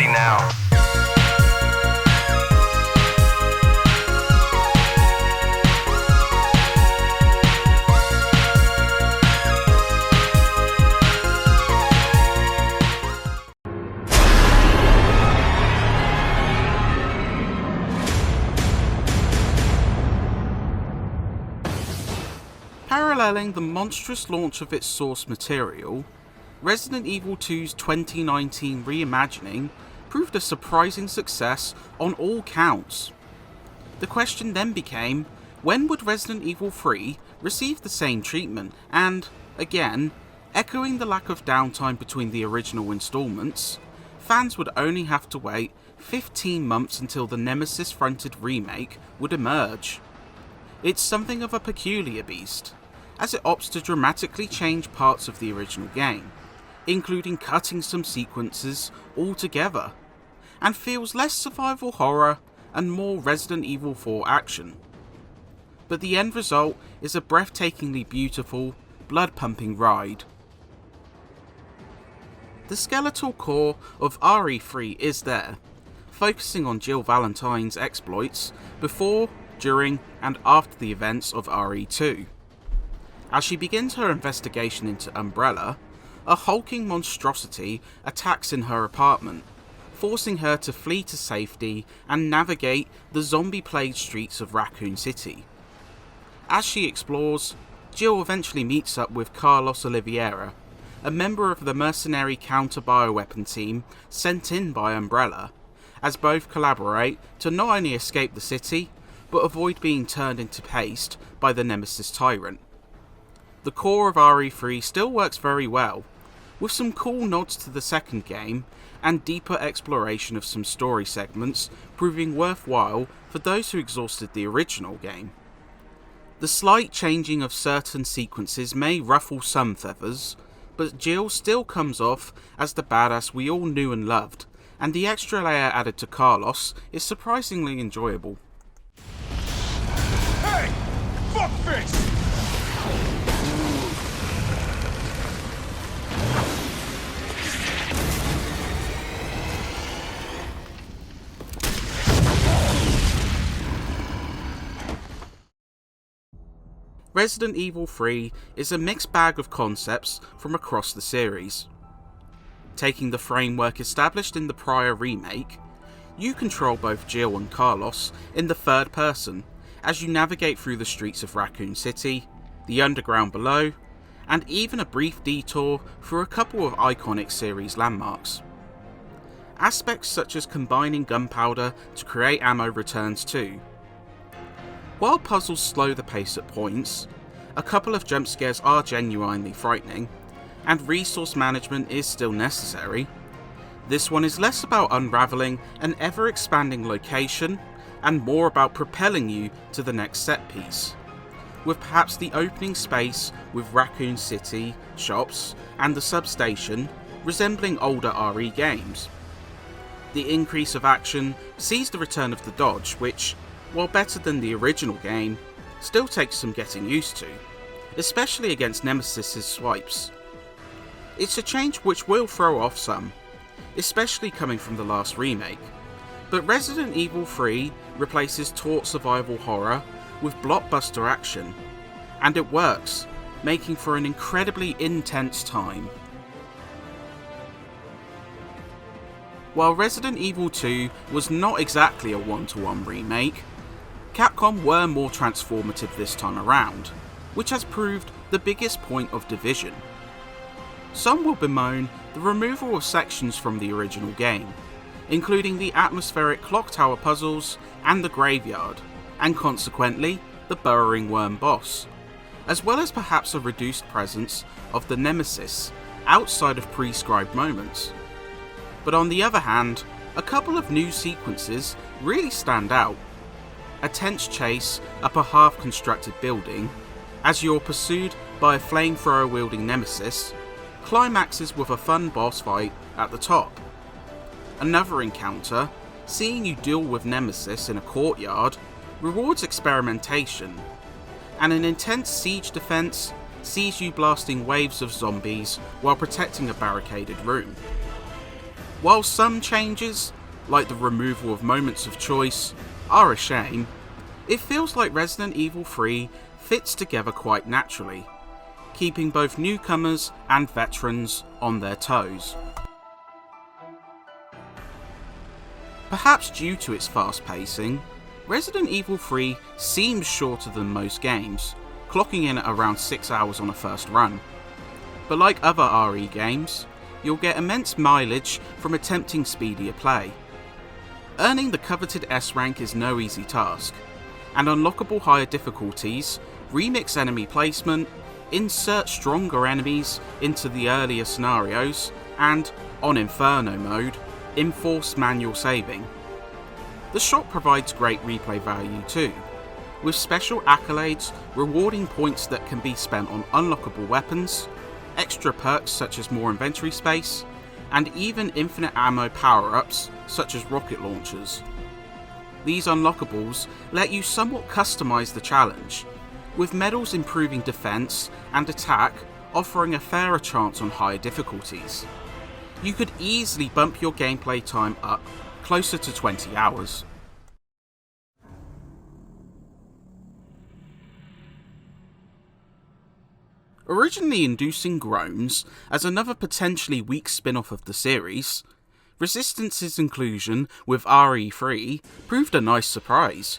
ready now. Paralleling the monstrous launch of its source material, Resident Evil 2's 2019 reimagining proved a surprising success on all counts. The question then became, when would Resident Evil 3 receive the same treatment? And, again, echoing the lack of downtime between the original installments, fans would only have to wait 15 months until the Nemesis-fronted remake would emerge. It's something of a peculiar beast, as it opts to dramatically change parts of the original game, including cutting some sequences altogether, and feels less survival horror and more Resident Evil 4 action. But the end result is a breathtakingly beautiful, blood-pumping ride. The skeletal core of RE3 is there, focusing on Jill Valentine's exploits before, during, and after the events of RE2. As she begins her investigation into Umbrella, a hulking monstrosity attacks in her apartment, forcing her to flee to safety and navigate the zombie-plagued streets of Raccoon City. As she explores, Jill eventually meets up with Carlos Oliveira, a member of the mercenary counter-bioweapon team sent in by Umbrella, as both collaborate to not only escape the city, but avoid being turned into paste by the Nemesis Tyrant. The core of RE3 still works very well, with some cool nods to the second game and deeper exploration of some story segments proving worthwhile for those who exhausted the original game. The slight changing of certain sequences may ruffle some feathers, but Jill still comes off as the badass we all knew and loved, and the extra layer added to Carlos is surprisingly enjoyable. Hey! Fuckface! Resident Evil 3 is a mixed bag of concepts from across the series. Taking the framework established in the prior remake, you control both Jill and Carlos in the third person as you navigate through the streets of Raccoon City, the underground below, and even a brief detour through a couple of iconic series landmarks. Aspects such as combining gunpowder to create ammo returns too. While puzzles slow the pace at points, a couple of jump scares are genuinely frightening, and resource management is still necessary. This one is less about unravelling an ever-expanding location, and more about propelling you to the next set piece, with perhaps the opening space with Raccoon City, shops, and the substation resembling older RE games. The increase of action sees the return of the dodge, which, while better than the original game, still takes some getting used to, especially against Nemesis' swipes. It's a change which will throw off some, especially coming from the last remake, but Resident Evil 3 replaces taut survival horror with blockbuster action, and it works, making for an incredibly intense time. While Resident Evil 2 was not exactly a one-to-one remake, Capcom were more transformative this time around, which has proved the biggest point of division. Some will bemoan the removal of sections from the original game, including the atmospheric clock tower puzzles and the graveyard, and consequently the burrowing worm boss, as well as perhaps a reduced presence of the Nemesis outside of prescribed moments. But on the other hand, a couple of new sequences really stand out. A tense chase up a half-constructed building, as you're pursued by a flamethrower-wielding Nemesis, climaxes with a fun boss fight at the top. Another encounter, seeing you deal with Nemesis in a courtyard, rewards experimentation, and an intense siege defense sees you blasting waves of zombies while protecting a barricaded room. While some changes, like the removal of moments of choice, are a shame, it feels like Resident Evil 3 fits together quite naturally, keeping both newcomers and veterans on their toes. Perhaps due to its fast pacing, Resident Evil 3 seems shorter than most games, clocking in at around 6 hours on a first run. But like other RE games, you'll get immense mileage from attempting speedier play. Earning the coveted S rank is no easy task, and unlockable higher difficulties remix enemy placement, insert stronger enemies into the earlier scenarios, and, on Inferno mode, enforce manual saving. The shop provides great replay value too, with special accolades rewarding points that can be spent on unlockable weapons, extra perks such as more inventory space, and even infinite ammo power-ups such as rocket launchers. These unlockables let you somewhat customize the challenge, with medals improving defense and attack offering a fairer chance on higher difficulties. You could easily bump your gameplay time up closer to 20 hours. Originally inducing groans as another potentially weak spin-off of the series, Resistance's inclusion with RE3 proved a nice surprise.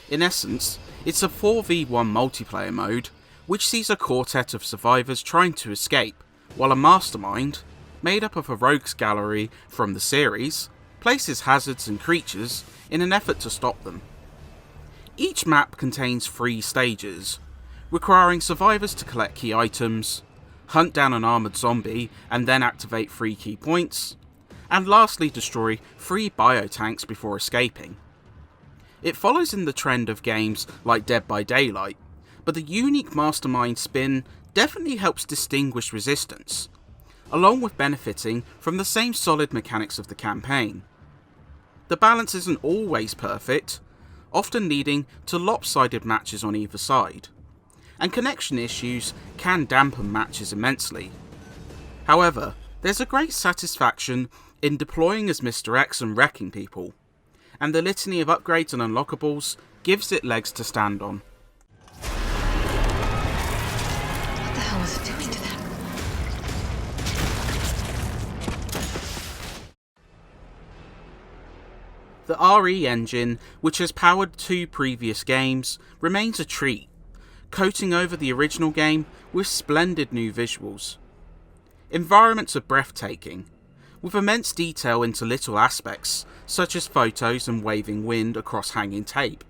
In essence, it's a 4v1 multiplayer mode which sees a quartet of survivors trying to escape, while a mastermind, made up of a rogues gallery from the series, places hazards and creatures in an effort to stop them. Each map contains 3 stages, requiring survivors to collect key items, hunt down an armoured zombie and then activate 3 key points, and lastly destroy 3 biotanks before escaping. It follows in the trend of games like Dead by Daylight, but the unique mastermind spin definitely helps distinguish Resistance, along with benefiting from the same solid mechanics of the campaign. The balance isn't always perfect, often leading to lopsided matches on either side, and connection issues can dampen matches immensely. However, there's a great satisfaction in deploying as Mr. X and wrecking people, and the litany of upgrades and unlockables gives it legs to stand on. What the hell was it doing to them? The RE engine, which has powered 2 previous games, remains a treat, coating over the original game with splendid new visuals. Environments are breathtaking, with immense detail into little aspects, such as photos and waving wind across hanging tape.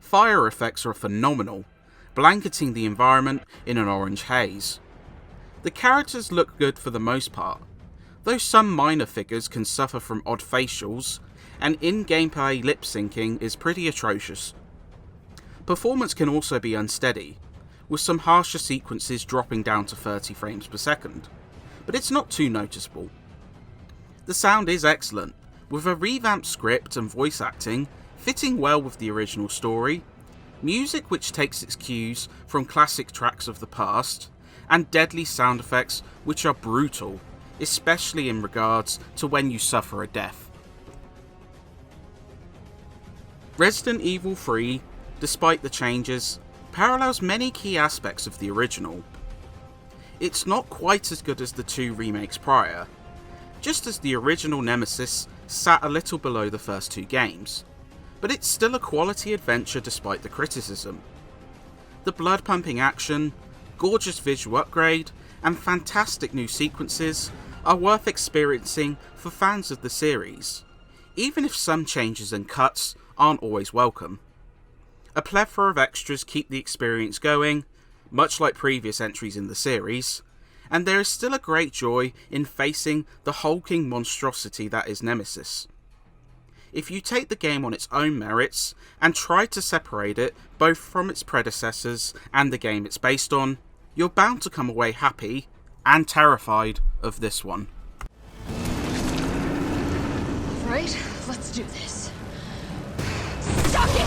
Fire effects are phenomenal, blanketing the environment in an orange haze. The characters look good for the most part, though some minor figures can suffer from odd facials, and in-gameplay lip-syncing is pretty atrocious. Performance can also be unsteady, with some harsher sequences dropping down to 30 frames per second, but it's not too noticeable. The sound is excellent, with a revamped script and voice acting fitting well with the original story, music which takes its cues from classic tracks of the past, and deadly sound effects which are brutal, especially in regards to when you suffer a death. Resident Evil 3, despite the changes, parallels many key aspects of the original. It's not quite as good as the 2 remakes prior, just as the original Nemesis sat a little below the first 2 games, but it's still a quality adventure despite the criticism. The blood-pumping action, gorgeous visual upgrade, and fantastic new sequences are worth experiencing for fans of the series, even if some changes and cuts aren't always welcome. A plethora of extras keep the experience going, much like previous entries in the series, and there is still a great joy in facing the hulking monstrosity that is Nemesis. If you take the game on its own merits and try to separate it both from its predecessors and the game it's based on, you're bound to come away happy and terrified of this one. Alright, let's do this. Suck it!